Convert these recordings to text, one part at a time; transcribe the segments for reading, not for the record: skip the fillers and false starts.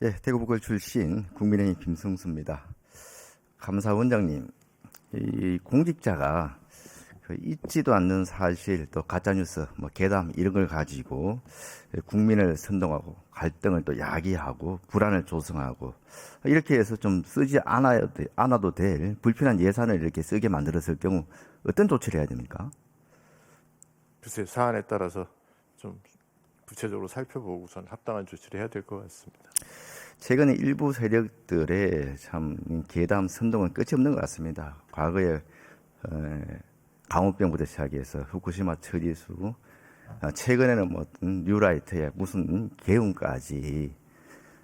예, 대구 북을 출신 국민의힘 김승수입니다. 감사원장님, 이 공직자가 그 있지도 않는 사실 또 가짜뉴스, 뭐 괴담 이런 걸 가지고 국민을 선동하고 갈등을 또 야기하고 불안을 조성하고 이렇게 해서 좀 쓰지 않아도 될 불필요한 예산을 이렇게 쓰게 만들었을 경우 어떤 조치를 해야 됩니까? 글쎄 사안에 따라서 좀 구체적으로 살펴보고선 합당한 조치를 해야 될 것 같습니다. 최근에 일부 세력들의 참 괴담 선동은 끝이 없는 것 같습니다. 과거에 강우병부터 시작해서 후쿠시마 처리수, 최근에는 뭐 뉴라이트의 무슨 계엄까지.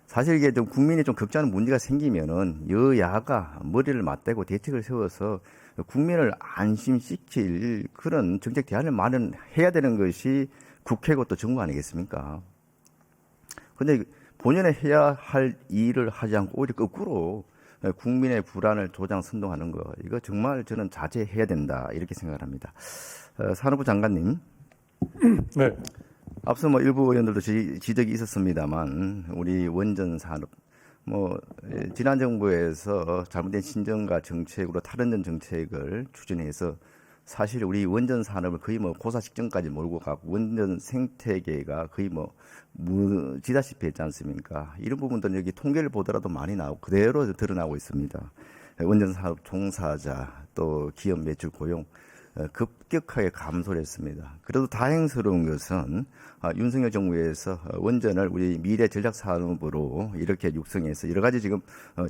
사실 이게 좀 국민이 좀 걱정하는 문제가 생기면은 여야가 머리를 맞대고 대책을 세워서 국민을 안심시킬 그런 정책 대안을 마련해야 되는 것이 국회고 또 정부 아니겠습니까? 근데 본연에 해야 할 일을 하지 않고 오히려 거꾸로 국민의 불안을 조장 선동하는 거, 이거 정말 저는 자제해야 된다 이렇게 생각을 합니다. 산업부 장관님, 네, 앞서 뭐 일부 의원들도 지적이 있었습니다만 우리 원전 산업, 뭐 지난 정부에서 잘못된 신정가 정책으로 탈원전 정책을 추진해서 사실 우리 원전 산업을 거의 뭐 고사 직전까지 몰고 가고 원전 생태계가 거의 뭐 무지다시피 했지 않습니까? 이런 부분들은 여기 통계를 보더라도 많이 나오고 그대로 드러나고 있습니다. 원전 산업 종사자 또 기업 매출 고용 급격하게 감소를 했습니다. 그래도 다행스러운 것은 윤석열 정부에서 원전을 우리 미래 전략 산업으로 이렇게 육성해서 여러 가지 지금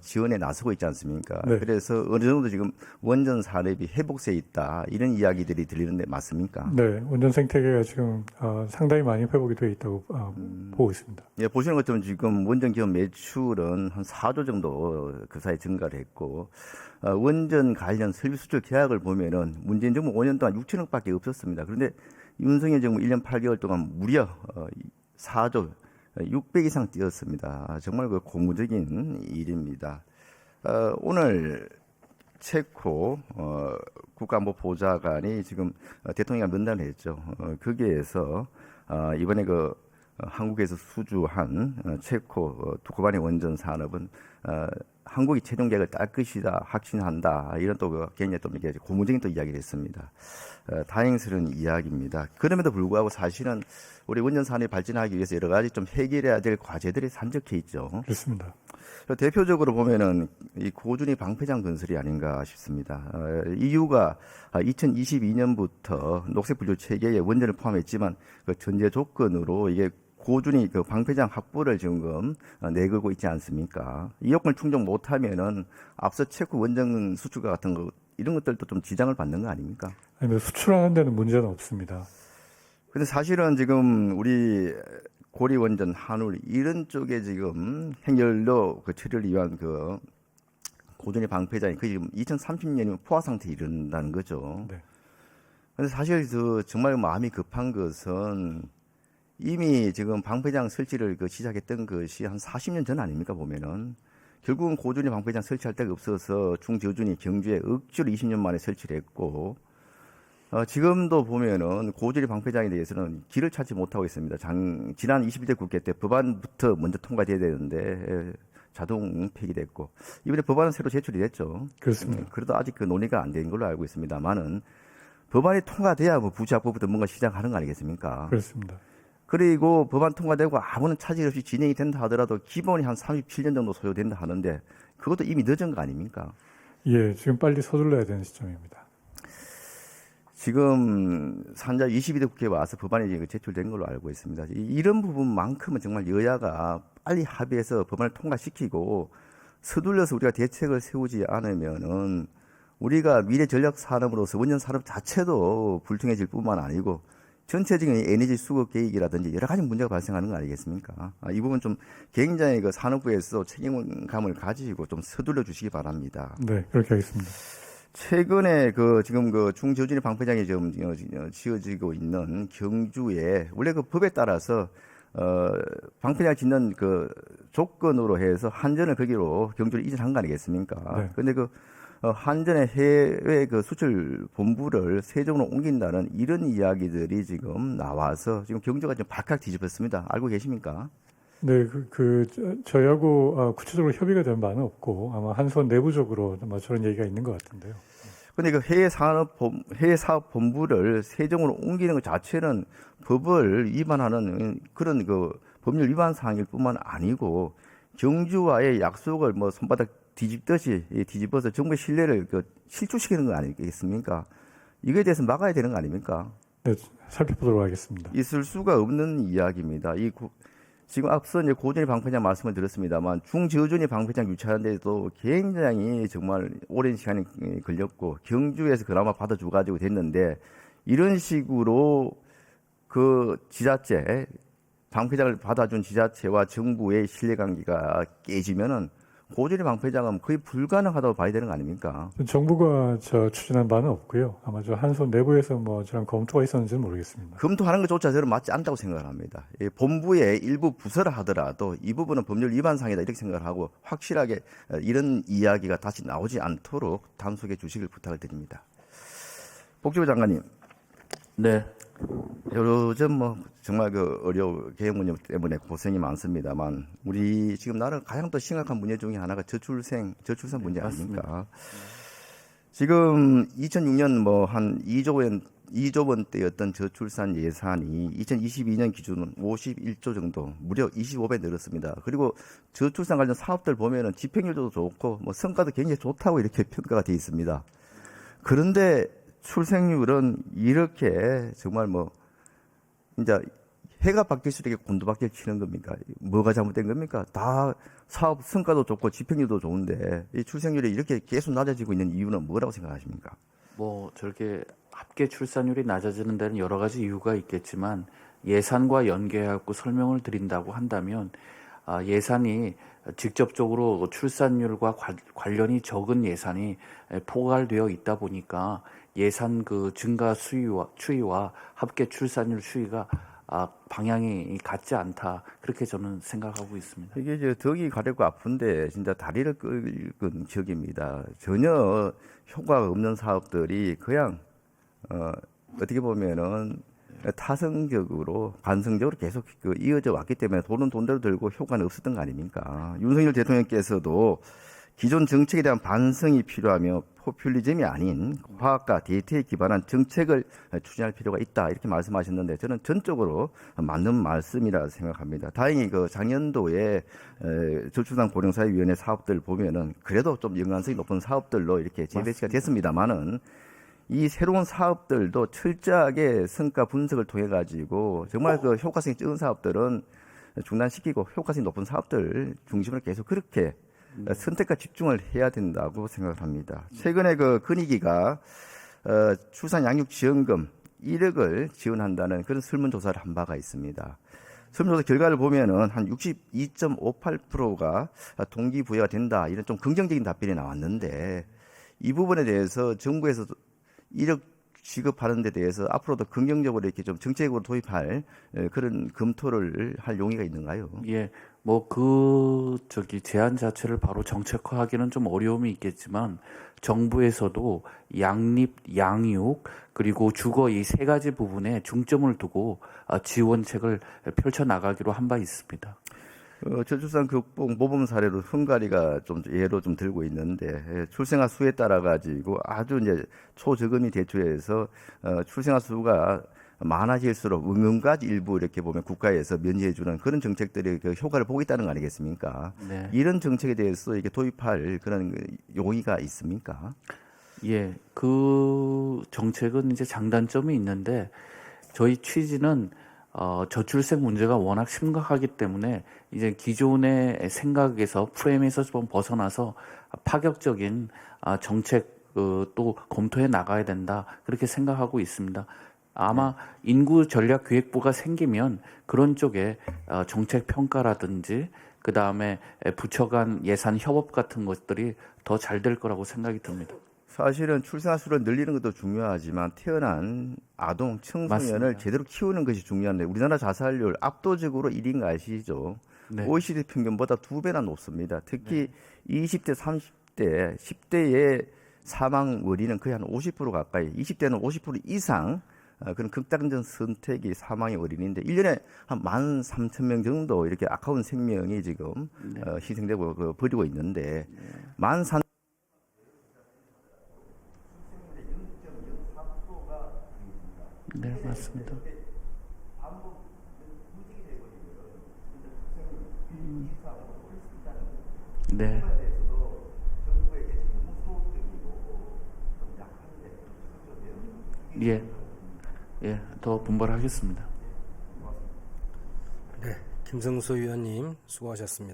지원에 나서고 있지 않습니까? 네. 그래서 어느 정도 지금 원전 산업이 회복세에 있다 이런 이야기들이 들리는데 맞습니까? 네, 원전 생태계가 지금 상당히 많이 회복이 되어 있다고 보고 있습니다. 예, 보시는 것처럼 지금 원전 기업 매출은 한 4조 정도 그 사이 증가를 했고, 원전 관련 설비 수출 계약을 보면은 문재인 정부 5년 동안 6천억밖에 없었습니다. 그런데 윤석열 정부 1년 8개월 동안 무려 4조 600 이상 뛰었습니다. 정말 그 고무적인 일입니다. 오늘 체코 국가안보보좌관이 지금 대통령과 면담을 했죠. 거기에서 이번에 한국에서 수주한 체코 두코바네 원전 산업은 한국이 최종 계획을 딸 것이다 확신한다 이런 또 굉장히 또 이게 고무적인 또 이야기를 했습니다. 다행스러운 이야기입니다. 그럼에도 불구하고 사실은 우리 원전 산업이 발전하기 위해서 여러 가지 좀 해결해야 될 과제들이 산적해 있죠. 그렇습니다. 대표적으로 보면은 이 고준위 방패장 건설이 아닌가 싶습니다. 이유가 2022년부터 녹색 분류 체계에 원전을 포함했지만 그 전제 조건으로 이게 고준위 그 방패장 확보를 지금 내걸고 있지 않습니까? 이 요건을 충족 못하면은 앞서 체코 원전 수출과 같은 거 이런 것들도 좀 지장을 받는 거 아닙니까? 아니, 수출하는 데는 문제는 없습니다. 근데 사실은 지금 우리 고리 원전, 한울 이런 쪽에 지금 행렬로 그 처리를 위한 그 고준위 방패장이 그 지금 2030년이면 포화 상태에 이른다는 거죠. 네. 근데 사실 정말 마음이 급한 것은 이미 지금 방패장 설치를 시작했던 것이 한 40년 전 아닙니까 보면은. 결국은 고준위 방패장 설치할 데가 없어서 중저준위 경주에 억지로 20년 만에 설치를 했고, 지금도 보면은 고준위 방패장에 대해서는 길을 찾지 못하고 있습니다. 지난 21대 국회 때 법안부터 먼저 통과돼야 되는데 자동 폐기됐고, 이번에 법안은 새로 제출이 됐죠. 그렇습니다. 그래도 아직 그 논의가 안 된 걸로 알고 있습니다만은 법안이 통과돼야 뭐 부착법부터 뭔가 시작하는 거 아니겠습니까? 그렇습니다. 그리고 법안 통과되고 아무런 차질 없이 진행이 된다 하더라도 기본이 한 37년 정도 소요된다 하는데 그것도 이미 늦은 거 아닙니까? 예, 지금 빨리 서둘러야 되는 시점입니다. 지금 산자 22대 국회에 와서 법안이 지금 제출된 걸로 알고 있습니다. 이런 부분만큼은 정말 여야가 빨리 합의해서 법안을 통과시키고 서둘러서 우리가 대책을 세우지 않으면은 우리가 미래 전략 산업으로서 원전 산업 자체도 불투명해질 뿐만 아니고 전체적인 에너지 수급 계획이라든지 여러 가지 문제가 발생하는 거 아니겠습니까? 이 부분 좀 굉장히 그 산업부에서 책임감을 가지고 좀 서둘러 주시기 바랍니다. 네, 그렇게 하겠습니다. 최근에 지금 중저준위 방패장이 지금 지어지고 있는 경주에 원래 그 법에 따라서 방패장 짓는 그 조건으로 해서 한전을 거기로 경주를 이전한 거 아니겠습니까? 네. 근데 한전의 해외 수출 본부를 세종으로 옮긴다는 이런 이야기들이 지금 나와서 지금 경주가 좀 발칵 뒤집혔습니다. 알고 계십니까? 네, 저희하고 구체적으로 협의가 된 바는 없고 아마 한수원 내부적으로 아마 저런 얘기가 있는 것 같은데요. 근데 그 해외 사업 본부를 세종으로 옮기는 것 자체는 법을 위반하는 그런 그 법률 위반 사항일 뿐만 아니고 경주와의 약속을 뭐 손바닥 뒤집듯이 뒤집어서 정부의 신뢰를 실추시키는 거 아니겠습니까? 이거에 대해서 막아야 되는 거 아닙니까? 네, 살펴보도록 하겠습니다. 있을 수가 없는 이야기입니다. 지금 앞서 이제 고준희 방패장 말씀을 드렸습니다만 중저준위 방패장 유치하는데도 굉장히 정말 오랜 시간이 걸렸고 경주에서 그나마 받아줘 가지고 됐는데 이런 식으로 그 지자체 방패장을 받아준 지자체와 정부의 신뢰관계가 깨지면은 고준희 방패장은 거의 불가능하다고 봐야 되는 거 아닙니까? 정부가 추진한 바는 없고요. 아마 한수원 내부에서 뭐 저런 검토가 있었는지는 모르겠습니다. 검토하는 것조차 저는 맞지 않다고 생각을 합니다. 본부의 일부 부서를 하더라도 이 부분은 법률 위반 사항이다 이렇게 생각을 하고 확실하게 이런 이야기가 다시 나오지 않도록 단속해 주시길 부탁을 드립니다. 복지부 장관님. 네. 요즘 뭐 정말 개혁 문제 때문에 고생이 많습니다만 우리 지금 나라 가장 또 심각한 문제 중에 하나가 저출산 문제 아닙니까? 지금 2006년 뭐 한 2조 원대였던 저출산 예산이 2022년 기준은 51조 정도, 무려 25배 늘었습니다. 그리고 저출산 관련 사업들 보면은 집행률도 좋고 뭐 성과도 굉장히 좋다고 이렇게 평가가 되어 있습니다. 그런데 출생률은 이렇게 정말 뭐 이제 해가 바뀔수록 이렇게 곤두박질 치는 겁니까? 뭐가 잘못된 겁니까? 다 사업 성과도 좋고 집행률도 좋은데 이 출생률이 이렇게 계속 낮아지고 있는 이유는 뭐라고 생각하십니까? 뭐 저렇게 합계 출산율이 낮아지는 데는 여러 가지 이유가 있겠지만 예산과 연계하고 설명을 드린다고 한다면 예산이 직접적으로 출산율과 관련이 적은 예산이 포괄되어 있다 보니까 예산 증가 추이와 합계 출산율 추이가 방향이 같지 않다 그렇게 저는 생각하고 있습니다. 이게 이제 덕이 가렵고 아픈데 진짜 다리를 긁은 격입니다. 전혀 효과가 없는 사업들이 그냥 어떻게 보면은 타성적으로 관성적으로 계속 이어져 왔기 때문에 돈은 돈대로 들고 효과는 없었던 거 아닙니까? 윤석열 대통령께서도 기존 정책에 대한 반성이 필요하며 포퓰리즘이 아닌 과학과 데이터에 기반한 정책을 추진할 필요가 있다 이렇게 말씀하셨는데 저는 전적으로 맞는 말씀이라 생각합니다. 다행히 작년도에 저출산 고령사회위원회 사업들 보면은 그래도 좀 연관성이 높은 사업들로 이렇게 재배치가 됐습니다만은 이 새로운 사업들도 철저하게 성과 분석을 통해 가지고 정말 효과성이 적은 사업들은 중단시키고 효과성이 높은 사업들 중심으로 계속 그렇게 선택과 집중을 해야 된다고 생각을 합니다. 최근에 건희기가 출산 양육 지원금 1억을 지원한다는 그런 설문조사를 한 바가 있습니다. 설문조사 결과를 보면은 한 62.58%가 동기부여가 된다 이런 좀 긍정적인 답변이 나왔는데 이 부분에 대해서 정부에서 1억 지급하는 데 대해서 앞으로도 긍정적으로 이렇게 좀 정책으로 도입할 그런 검토를 할 용의가 있는가요? 예, 뭐 제안 자체를 바로 정책화하기는 좀 어려움이 있겠지만 정부에서도 양립, 양육 그리고 주거 이 세 가지 부분에 중점을 두고 지원책을 펼쳐 나가기로 한 바 있습니다. 저출산 극복 모범 사례로 헝가리가 좀 예로 좀 들고 있는데 출생아 수에 따라 가지고 아주 이제 초저금리 대출에서 출생아 수가 많아질수록 응급까지 일부 이렇게 보면 국가에서 면제해주는 그런 정책들이 효과를 보고 있다는 거 아니겠습니까? 네. 이런 정책에 대해서 이게 도입할 그런 용의가 있습니까? 예, 그 정책은 이제 장단점이 있는데 저희 취지는 저출생 문제가 워낙 심각하기 때문에 이제 기존의 생각에서 프레임에서 좀 벗어나서 파격적인 정책 또 검토해 나가야 된다 그렇게 생각하고 있습니다. 아마 인구전략기획부가 생기면 그런 쪽에 정책 평가라든지 그 다음에 부처 간 예산 협업 같은 것들이 더 잘 될 거라고 생각이 듭니다. 사실은 출생아 수를 늘리는 것도 중요하지만 태어난 아동, 청소년을 맞습니다. 제대로 키우는 것이 중요한데 우리나라 자살률 압도적으로 1인 거 아시죠? 네. OECD 평균보다 2배나 높습니다. 특히 20대, 30대, 10대의 사망 원인은 거의 한 50% 가까이, 20대는 50% 이상 그런 극단적 선택이 사망의 어린이인데 1년에 한 13,000명 정도 이렇게 아까운 생명이 지금 희생되고 버리고 있는데 13,000 네, 맞습니다. 네. 예, 예, 더 분발하겠습니다. 네, 김성수 의원님 수고하셨습니다.